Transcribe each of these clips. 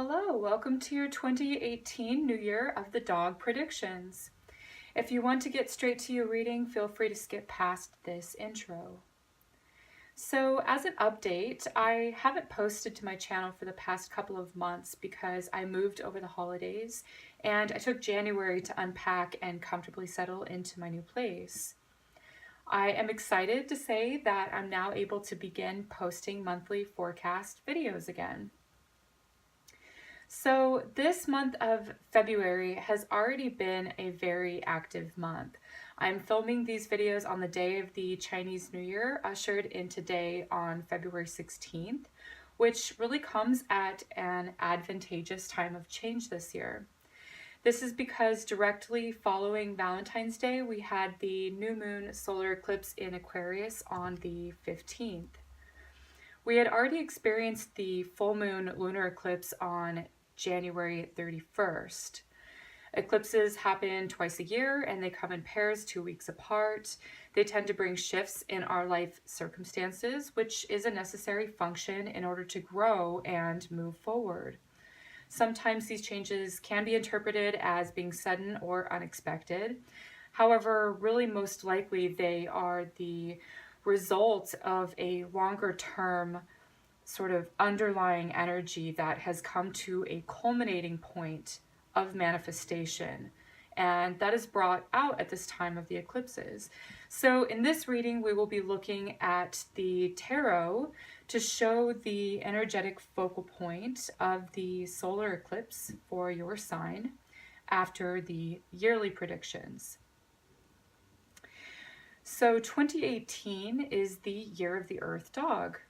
Hello, welcome to your 2018 New Year of the Dog predictions. If you want to get straight to your reading, feel free to skip past this intro. So as an update, I haven't posted to my channel for the past couple of months because I moved over the holidays and I took January to unpack and comfortably settle into my new place. I am excited to say that I'm now able to begin posting monthly forecast videos again. So this month of February has already been a very active month. I'm filming these videos on the day of the Chinese New Year, ushered in today on February 16th, which really comes at an advantageous time of change this year. This is because directly following Valentine's Day, we had the new moon solar eclipse in Aquarius on the 15th. We had already experienced the full moon lunar eclipse on January 31st. Eclipses happen twice a year and they come in pairs 2 weeks apart. They tend to bring shifts in our life circumstances, which is a necessary function in order to grow and move forward. Sometimes these changes can be interpreted as being sudden or unexpected. However, really most likely they are the result of a longer term sort of underlying energy that has come to a culminating point of manifestation, and that is brought out at this time of the eclipses. So in this reading, we will be looking at the tarot to show the energetic focal point of the solar eclipse for your sign after the yearly predictions. So 2018 is the year of the Earth dog.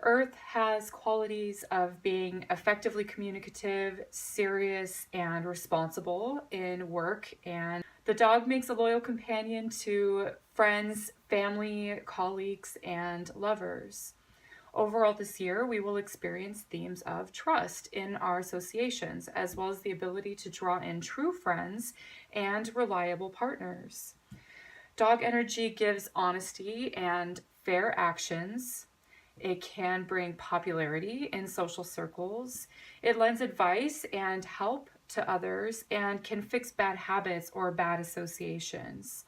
Earth has qualities of being effectively communicative, serious, and responsible in work, and the dog makes a loyal companion to friends, family, colleagues, and lovers. Overall this year, we will experience themes of trust in our associations, as well as the ability to draw in true friends and reliable partners. Dog energy gives honesty and fair actions. It can bring popularity in social circles. It lends advice and help to others and can fix bad habits or bad associations.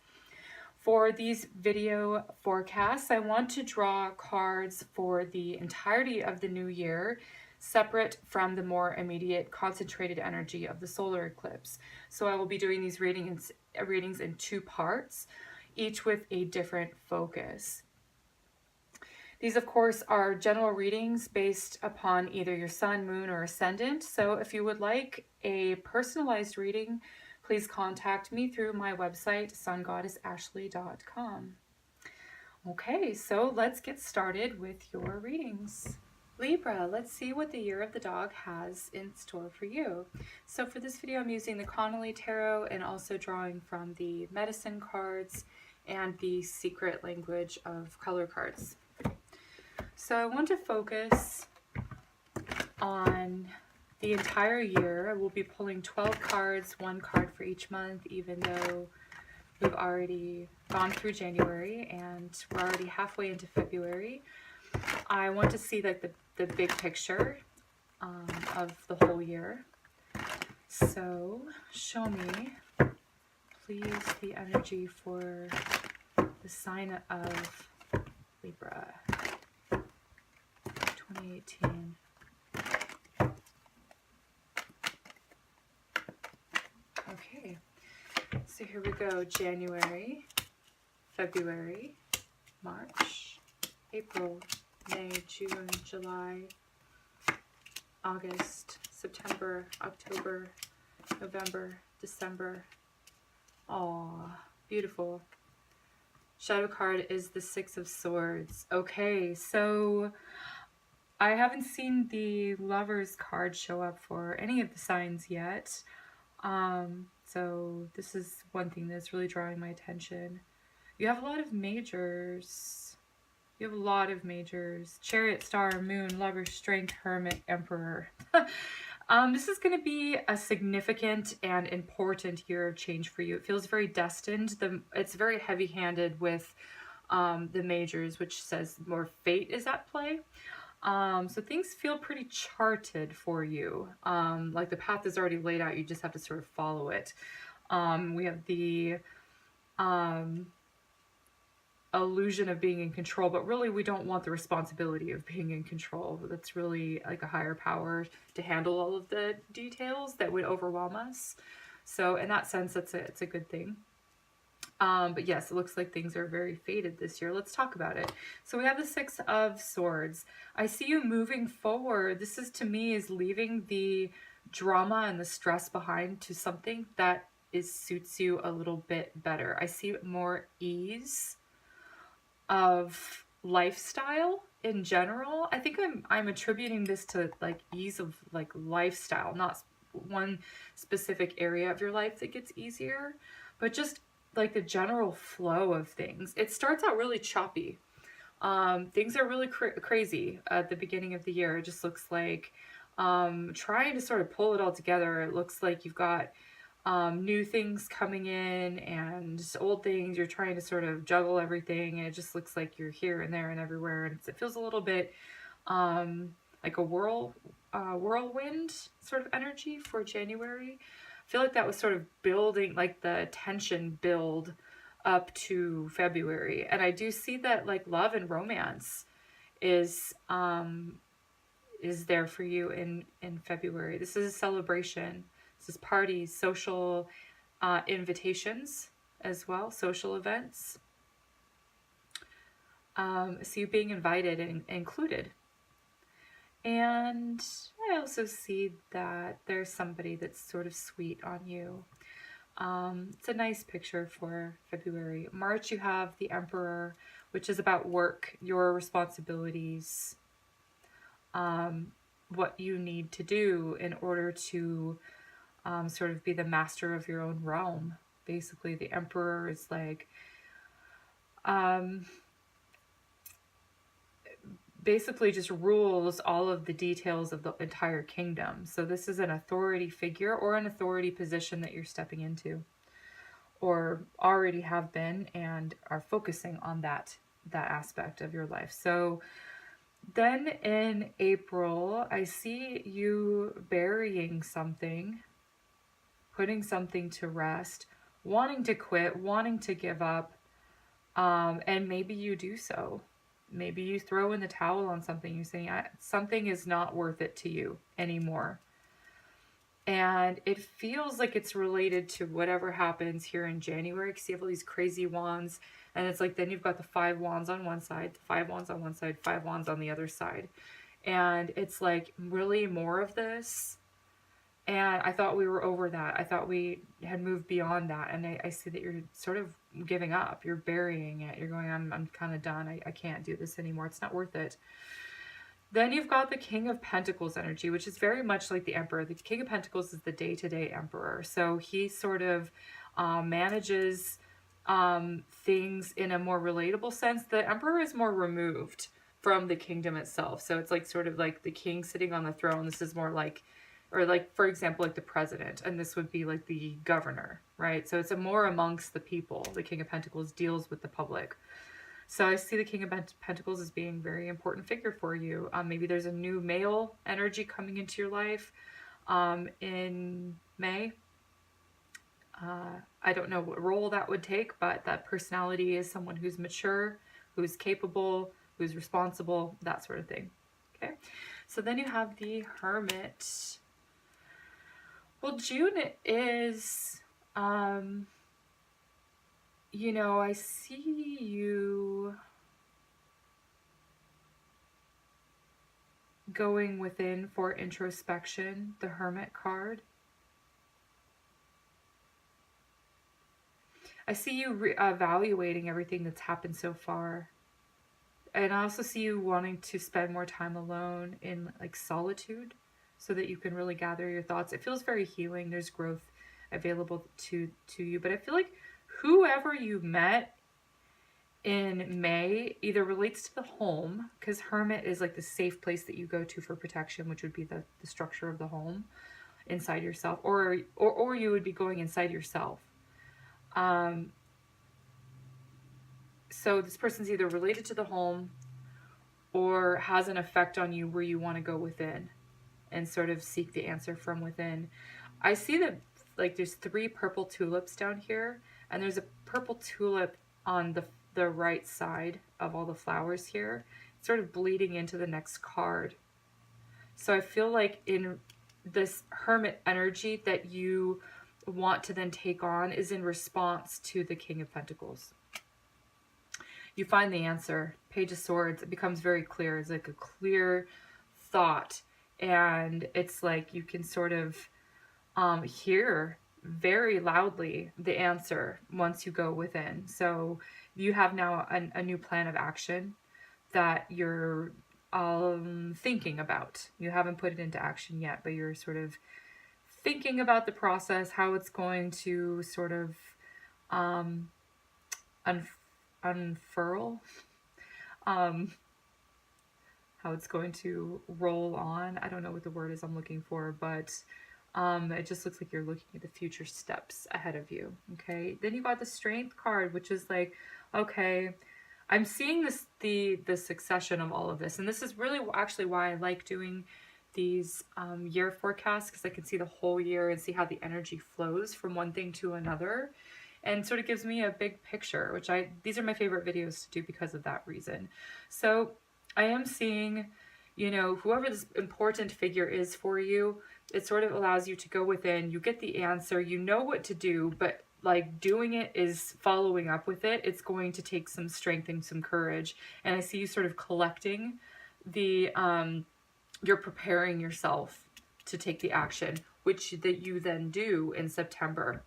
For these video forecasts, I want to draw cards for the entirety of the new year, separate from the more immediate concentrated energy of the solar eclipse. So I will be doing these readings in 2 parts, each with a different focus. These, of course, are general readings based upon either your sun, moon, or ascendant. So if you would like a personalized reading, please contact me through my website, SunGoddessAshley.com. Okay, so let's get started with your readings. Libra, let's see what the year of the dog has in store for you. So for this video, I'm using the Connolly Tarot and also drawing from the medicine cards and the secret language of color cards. So I want to focus on the entire year. I will be pulling 12 cards, 1 card for each month, even though we've already gone through January and we're already halfway into February. I want to see like the big picture of the whole year. So show me, please, the energy for the sign of Libra. 2018. Okay, so here we go. January, February, March, April, May, June, July, August, September, October, November, December. Aw, beautiful. Shadow card is the 6 of Swords. Okay, so I haven't seen the Lovers card show up for any of the signs yet. So this is one thing that's really drawing my attention. You have a lot of majors. You have a lot of majors. Chariot, Star, Moon, Lover, Strength, Hermit, Emperor. This is going to be a significant and important year of change for you. It feels very destined. It's very heavy-handed with the majors, which says more fate is at play. So things feel pretty charted for you. Like the path is already laid out. You just have to sort of follow it. We have the um, illusion of being in control, but really we don't want the responsibility of being in control. That's really like a higher power to handle all of the details that would overwhelm us. So in that sense, it's a good thing. But yes, it looks like things are very faded this year. Let's talk about it. So we have the Six of Swords. I see you moving forward. This is, to me, is leaving the drama and the stress behind to something that suits you a little bit better. I see more ease of lifestyle in general. I think I'm attributing this to like ease of like lifestyle, not one specific area of your life that gets easier, but just like the general flow of things. It starts out really choppy. Things are really crazy at the beginning of the year. It just looks like trying to sort of pull it all together. It looks like you've got new things coming in and old things. You're trying to sort of juggle everything, and it just looks like you're here and there and everywhere. And it feels a little bit like a whirlwind sort of energy for January. I feel like that was sort of building, like the tension build up to February. And I do see that like love and romance is there for you in February. This is a celebration. This is parties, social invitations as well, social events. So you being invited and included. And I also see that there's somebody that's sort of sweet on you. It's a nice picture for February. March, you have the Emperor, which is about work, your responsibilities, what you need to do in order to sort of be the master of your own realm. Basically, the Emperor is like basically just rules all of the details of the entire kingdom. So this is an authority figure or an authority position that you're stepping into, or already have been and are focusing on that aspect of your life. So then in April, I see you burying something, putting something to rest, wanting to quit, wanting to give up, and maybe you do so. Maybe you throw in the towel on something. You say something is not worth it to you anymore. And it feels like it's related to whatever happens here in January, because you have all these crazy wands. And it's like, then you've got the 5 wands on one side, the 5 wands on one side, 5 wands on the other side. And it's like really more of this. And I thought we were over that. I thought we had moved beyond that. And I see that you're sort of giving up. You're burying it. You're going, I'm kind of done. I can't do this anymore. It's not worth it. Then you've got the King of Pentacles energy, which is very much like the Emperor. The King of Pentacles is the day-to-day emperor. So he sort of manages things in a more relatable sense. The Emperor is more removed from the kingdom itself. So it's like sort of like the king sitting on the throne. This is more like, or like, for example, like the president, and this would be like the governor, right? So it's a more amongst the people. The King of Pentacles deals with the public. So I see the King of Pentacles as being a very important figure for you. Maybe there's a new male energy coming into your life in May. I don't know what role that would take, but that personality is someone who's mature, who's capable, who's responsible, that sort of thing. Okay, so then you have the Hermit. Well, June is, you know, I see you going within for introspection, the Hermit card. I see you evaluating everything that's happened so far. And I also see you wanting to spend more time alone in like solitude so that you can really gather your thoughts. It feels very healing. There's growth available to you. But I feel like whoever you met in May either relates to the home, because Hermit is like the safe place that you go to for protection, which would be the structure of the home inside yourself, or you would be going inside yourself. So this person's either related to the home, or has an effect on you where you want to go within and sort of seek the answer from within. I see that like there's 3 purple tulips down here, and there's a purple tulip on the right side of all the flowers here, sort of bleeding into the next card. So I feel like in this hermit energy that you want to then take on is in response to the King of Pentacles. You find the answer. Page of Swords, it becomes very clear. It's like a clear thought, and it's like you can sort of hear very loudly the answer once you go within. So you have now a new plan of action that you're thinking about. You haven't put it into action yet, but you're sort of thinking about the process, how it's going to sort of unfurl, how it's going to roll on. I don't know what the word is I'm looking for, but it just looks like you're looking at the future steps ahead of you. Okay, then you got the Strength card, which is like, okay, I'm seeing this the succession of all of this, and this is really actually why I like doing these year forecasts, because I can see the whole year and see how the energy flows from one thing to another, and sort of gives me a big picture, which these are my favorite videos to do because of that reason. So I am seeing, you know, whoever this important figure is for you, it sort of allows you to go within, you get the answer, you know what to do, but like doing it is following up with it. It's going to take some strength and some courage. And I see you sort of collecting the, you're preparing yourself to take the action, which that you then do in September.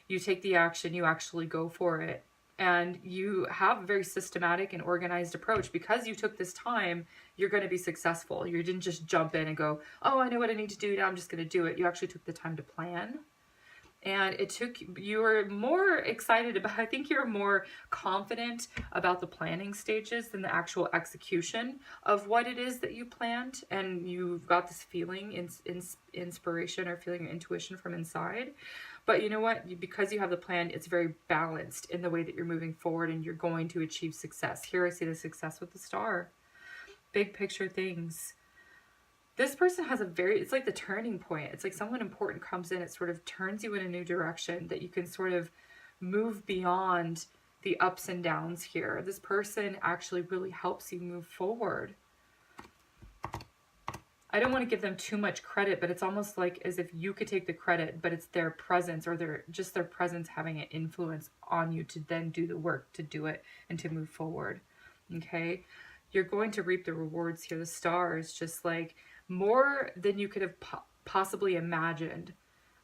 You take the action, you actually go for it. And you have a very systematic and organized approach. Because you took this time, you're going to be successful. You didn't just jump in and go, oh, I know what I need to do now, I'm just going to do it. You actually took the time to plan. And it took, you were more excited about, I think you're more confident about the planning stages than the actual execution of what it is that you planned. And you've got this feeling, inspiration or feeling of intuition from inside. But you know what? Because you have the plan, it's very balanced in the way that you're moving forward, and you're going to achieve success. Here I see the success with the star. Big picture things. This person has a very, it's like the turning point. It's like someone important comes in, it sort of turns you in a new direction that you can sort of move beyond the ups and downs here. This person actually really helps you move forward. I don't want to give them too much credit, but it's almost like as if you could take the credit, but it's their presence or their presence having an influence on you to then do the work, to do it and to move forward. Okay? You're going to reap the rewards here. The star is just like more than you could have possibly imagined.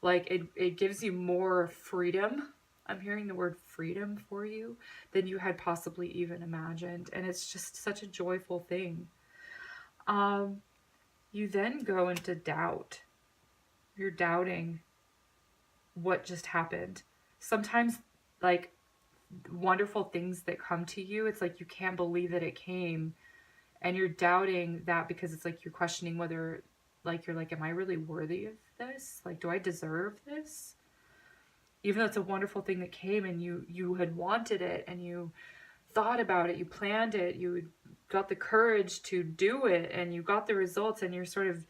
Like it gives you more freedom. I'm hearing the word freedom for you than you had possibly even imagined. And it's just such a joyful thing. You then go into doubt. You're doubting what just happened. Sometimes like wonderful things that come to you, it's like you can't believe that it came, and you're doubting that because it's like you're questioning whether, like, you're like, am I really worthy of this? Like, do I deserve this? Even though it's a wonderful thing that came and you had wanted it and you thought about it, you planned it, you got the courage to do it, and you got the results, and you're sort of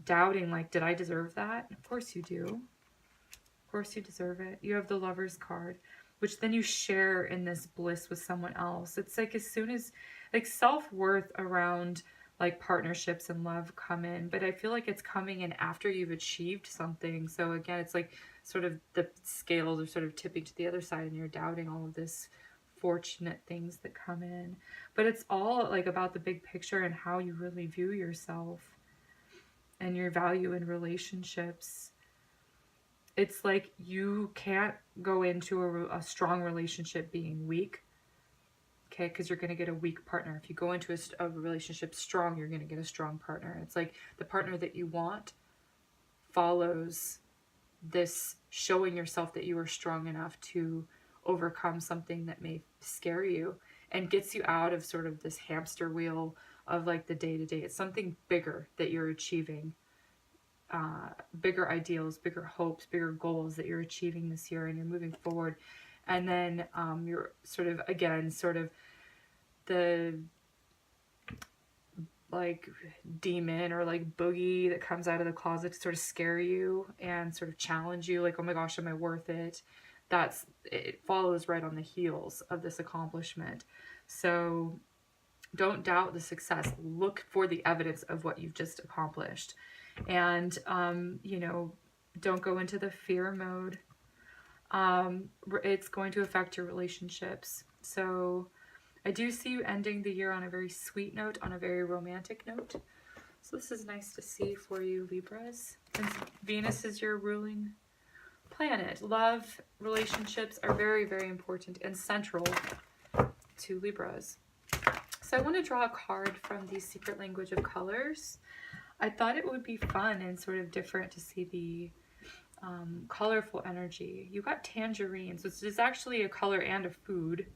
doubting, like, did I deserve that? Of course you do. Of course you deserve it. You have the Lover's card, which then you share in this bliss with someone else. It's like as soon as, like, self-worth around like partnerships and love come in, but I feel like it's coming in after you've achieved something. So again, it's like sort of the scales are sort of tipping to the other side, and you're doubting all of this fortunate things that come in. But it's all like about the big picture and how you really view yourself and your value in relationships. It's like you can't go into a strong relationship being weak, okay, because you're going to get a weak partner. If you go into a relationship strong, you're going to get a strong partner. It's like the partner that you want follows this showing yourself that you are strong enough to overcome something that may scare you, and gets you out of sort of this hamster wheel of like the day-to-day. It's something bigger that you're achieving, bigger ideals, bigger hopes, bigger goals that you're achieving this year, and you're moving forward. And then you're sort of, again, sort of the like demon or like boogie that comes out of the closet to sort of scare you and sort of challenge you, like, oh my gosh, am I worth it? It follows right on the heels of this accomplishment. So don't doubt the success. Look for the evidence of what you've just accomplished. And, you know, don't go into the fear mode. It's going to affect your relationships. So I do see you ending the year on a very sweet note, on a very romantic note. So this is nice to see for you, Libras. Since Venus is your ruling planet, love, relationships are very, very important and central to Libras. So I want to draw a card from the Secret Language of Colors. I thought it would be fun and sort of different to see the colorful energy. You got tangerines, which is actually a color and a food.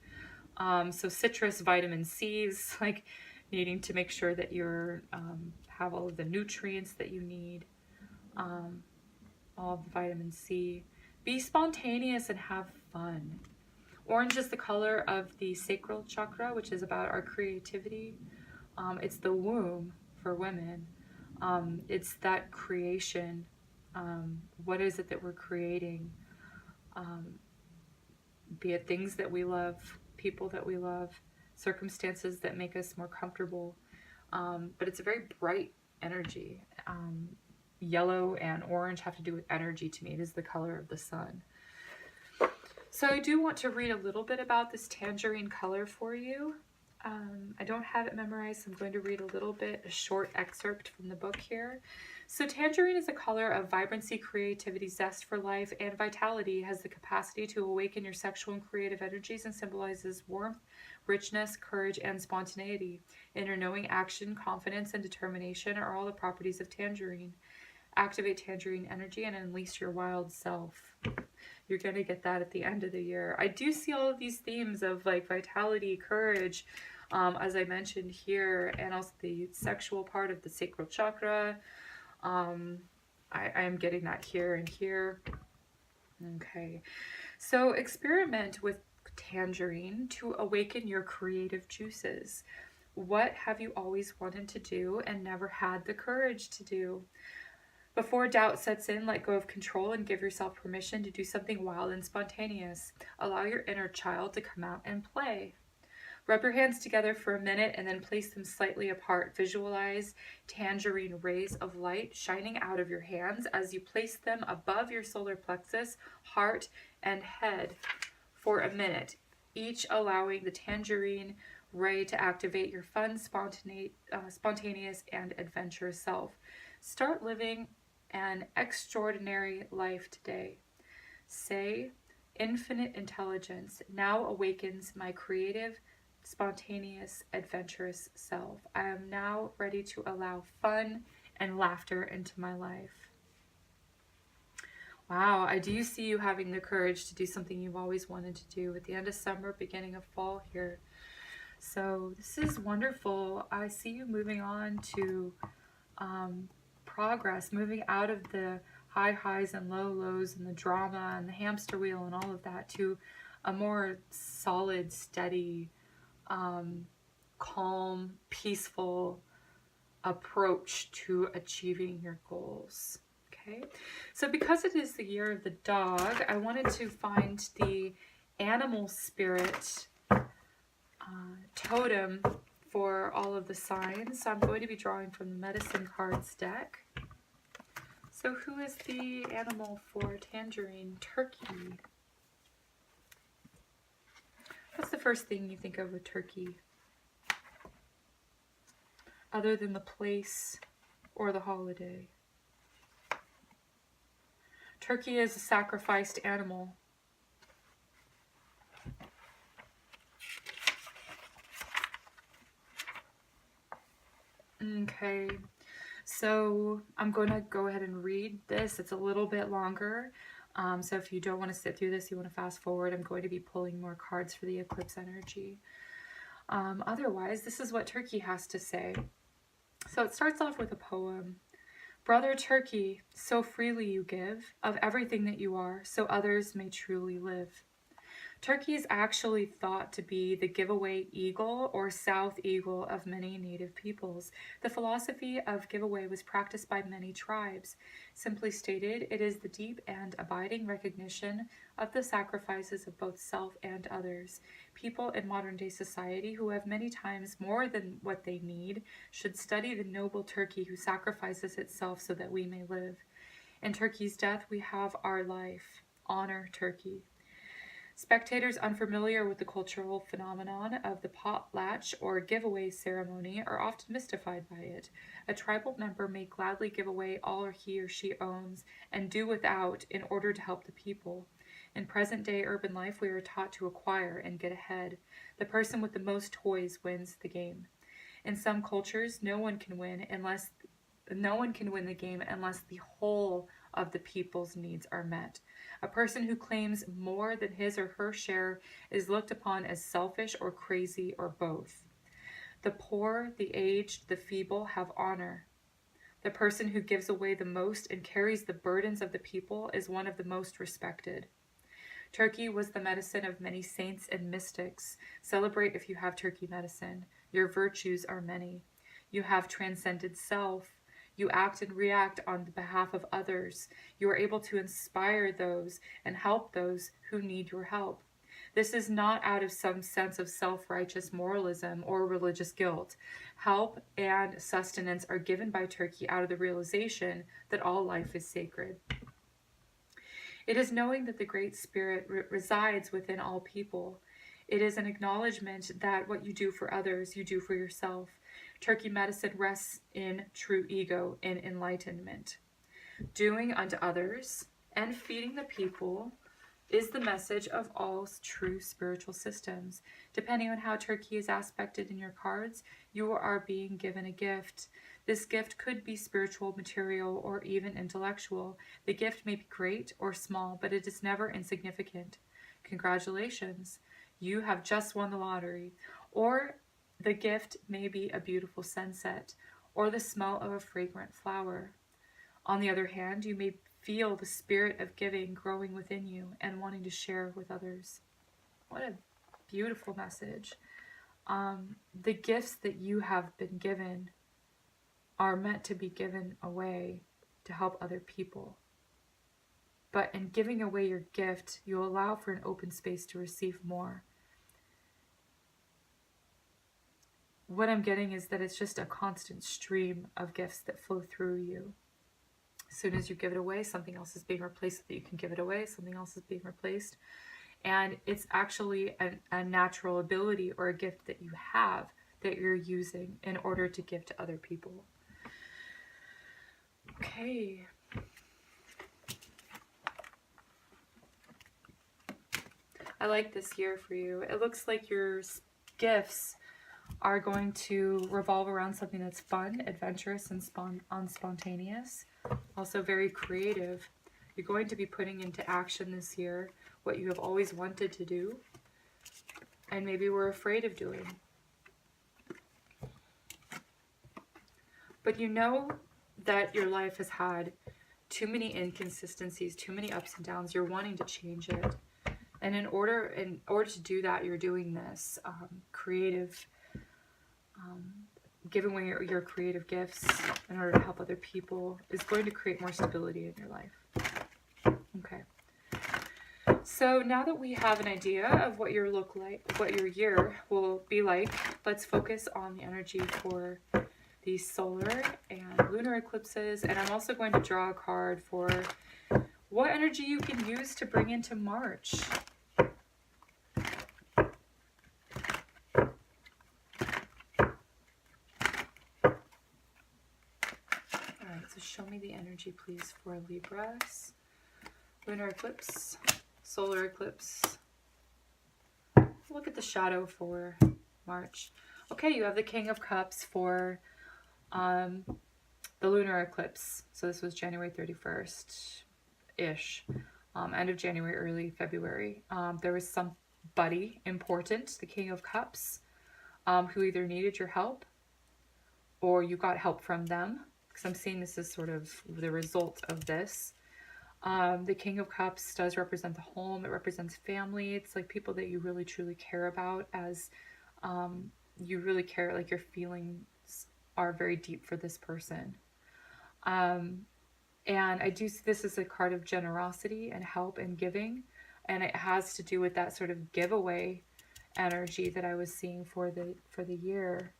So citrus, vitamin C's, like needing to make sure that you're have all of the nutrients that you need, all of the vitamin C. Be spontaneous and have fun. Orange is the color of the sacral chakra, which is about our creativity. It's the womb for women. It's that creation. What is it that we're creating? Be it things that we love, people that we love, circumstances that make us more comfortable. But it's a very bright energy. Yellow and orange have to do with energy to me. It is the color of the sun. So I do want to read a little bit about this tangerine color for you. I don't have it memorized, so I'm going to read a little bit, a short excerpt from the book here. So tangerine is a color of vibrancy, creativity, zest for life, and vitality. It has the capacity to awaken your sexual and creative energies and symbolizes warmth, richness, courage, and spontaneity. Inner knowing, action, confidence, and determination are all the properties of tangerine. Activate tangerine energy and unleash your wild self. You're going to get that at the end of the year. I do see all of these themes of like vitality, courage, as I mentioned here, and also the sexual part of the sacral chakra. I am getting that here and here. Okay, so experiment with tangerine to awaken your creative juices. What have you always wanted to do and never had the courage to do? Before doubt sets in, let go of control and give yourself permission to do something wild and spontaneous. Allow your inner child to come out and play. Rub your hands together for a minute and then place them slightly apart. Visualize tangerine rays of light shining out of your hands as you place them above your solar plexus, heart, and head for a minute, each allowing the tangerine ray to activate your fun, spontaneous, and adventurous self. Start living an extraordinary life today. Say, infinite intelligence now awakens my creative, spontaneous, adventurous self. I am now ready to allow fun and laughter into my life. Wow, I do see you having the courage to do something you've always wanted to do at the end of summer, beginning of fall here. So this is wonderful. I see you moving on to progress, moving out of the high highs and low lows and the drama and the hamster wheel and all of that to a more solid, steady, calm, peaceful approach to achieving your goals. Okay, so because it is the year of the dog, I wanted to find the animal spirit totem for all of the signs. So I'm going to be drawing from the Medicine Cards deck. So who is the animal for tangerine? Turkey. What's the first thing you think of with turkey? Other than the place or the holiday. Turkey is a sacrificed animal. Okay, so I'm going to go ahead and read this. It's a little bit longer, so if you don't want to sit through this, you want to fast forward, I'm going to be pulling more cards for the eclipse energy. Otherwise, this is what Turkey has to say. So it starts off with a poem. Brother Turkey, so freely you give of everything that you are, so others may truly live. Turkey is actually thought to be the giveaway eagle or south eagle of many native peoples. The philosophy of giveaway was practiced by many tribes. Simply stated, it is the deep and abiding recognition of the sacrifices of both self and others. People in modern day society who have many times more than what they need should study the noble turkey who sacrifices itself so that we may live. In Turkey's death, we have our life. Honor Turkey. Spectators unfamiliar with the cultural phenomenon of the potlatch or giveaway ceremony are often mystified by it. A tribal member may gladly give away all he or she owns and do without in order to help the people. In present-day urban life, we are taught to acquire and get ahead. The person with the most toys wins the game. In some cultures, no one can win the game unless the whole of the people's needs are met. A person who claims more than his or her share is looked upon as selfish or crazy or both. The poor, the aged, the feeble have honor. The person who gives away the most and carries the burdens of the people is one of the most respected. Turkey was the medicine of many saints and mystics. Celebrate if you have turkey medicine. Your virtues are many. You have transcended self. You act and react on the behalf of others. You are able to inspire those and help those who need your help. This is not out of some sense of self-righteous moralism or religious guilt. Help and sustenance are given by Turkey out of the realization that all life is sacred. It is knowing that the Great Spirit resides within all people. It is an acknowledgement that what you do for others, you do for yourself. Turkey medicine rests in true ego and enlightenment. Doing unto others and feeding the people is the message of all true spiritual systems. Depending on how Turkey is aspected in your cards, you are being given a gift. This gift could be spiritual, material, or even intellectual. The gift may be great or small, but it is never insignificant. Congratulations, you have just won the lottery. Or the gift may be a beautiful sunset or the smell of a fragrant flower. On the other hand, you may feel the spirit of giving growing within you and wanting to share with others. What a beautiful message. The gifts that you have been given are meant to be given away to help other people. But in giving away your gift, you allow for an open space to receive more. What I'm getting is that it's just a constant stream of gifts that flow through you. As soon as you give it away, something else is being replaced so that you can give it away, something else is being replaced. And it's actually a natural ability or a gift that you have that you're using in order to give to other people. Okay. I like this year for you. It looks like your gifts are going to revolve around something that's fun, adventurous, and spontaneous. Also very creative. You're going to be putting into action this year what you have always wanted to do and maybe were afraid of doing. But you know that your life has had too many inconsistencies, too many ups and downs. You're wanting to change it. And in order to do that, you're doing this creative, giving away your creative gifts in order to help other people is going to create more stability in your life. Okay. So now that we have an idea of what your year will be like, let's focus on the energy for the solar and lunar eclipses. And I'm also going to draw a card for what energy you can use to bring into March. So show me the energy, please, for Libras, lunar eclipse, solar eclipse. Look at the shadow for March. Okay, you have the King of Cups for the lunar eclipse. So this was January 31st-ish, end of January, early February. There was somebody important, the King of Cups, who either needed your help or you got help from them. Because I'm seeing this as sort of the result of this. The King of Cups does represent the home. It represents family. It's like people that you really truly care about, as you really care, like your feelings are very deep for this person. And I do see this as a card of generosity and help and giving. And it has to do with that sort of giveaway energy that I was seeing for the year.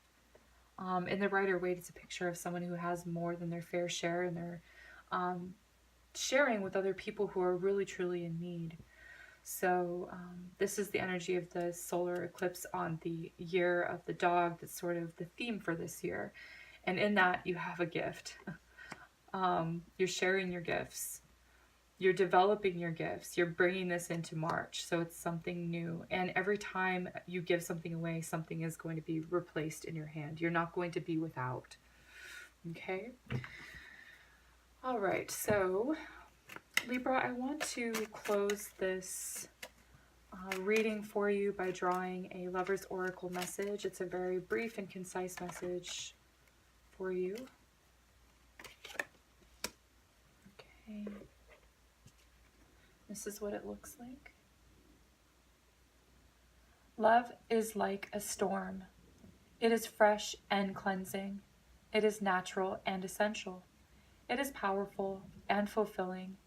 In the Rider-Waite, it's a picture of someone who has more than their fair share, and they're sharing with other people who are really truly in need. So this is the energy of the solar eclipse on the year of the dog. That's sort of the theme for this year. And in that, you have a gift. You're sharing your gifts. You're developing your gifts. You're bringing this into March. So it's something new. And every time you give something away, something is going to be replaced in your hand. You're not going to be without. Okay? All right. So, Libra, I want to close this reading for you by drawing a Lover's Oracle message. It's a very brief and concise message for you. Okay. This is what it looks like. Love is like a storm. It is fresh and cleansing. It is natural and essential. It is powerful and fulfilling,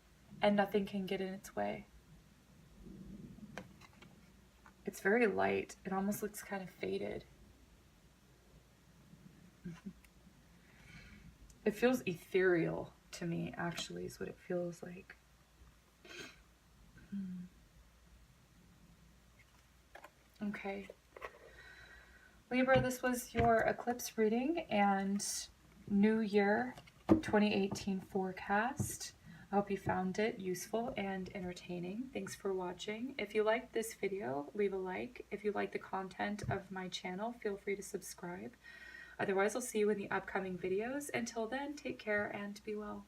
and nothing can get in its way. It's very light. It almost looks kind of faded. It feels ethereal to me, actually, is what it feels like. Okay. Libra, this was your eclipse reading and New Year 2018 forecast. I hope you found it useful and entertaining. Thanks for watching. If you liked this video, leave a like. If you like the content of my channel, feel free to subscribe. Otherwise, I'll see you in the upcoming videos. Until then, take care and be well.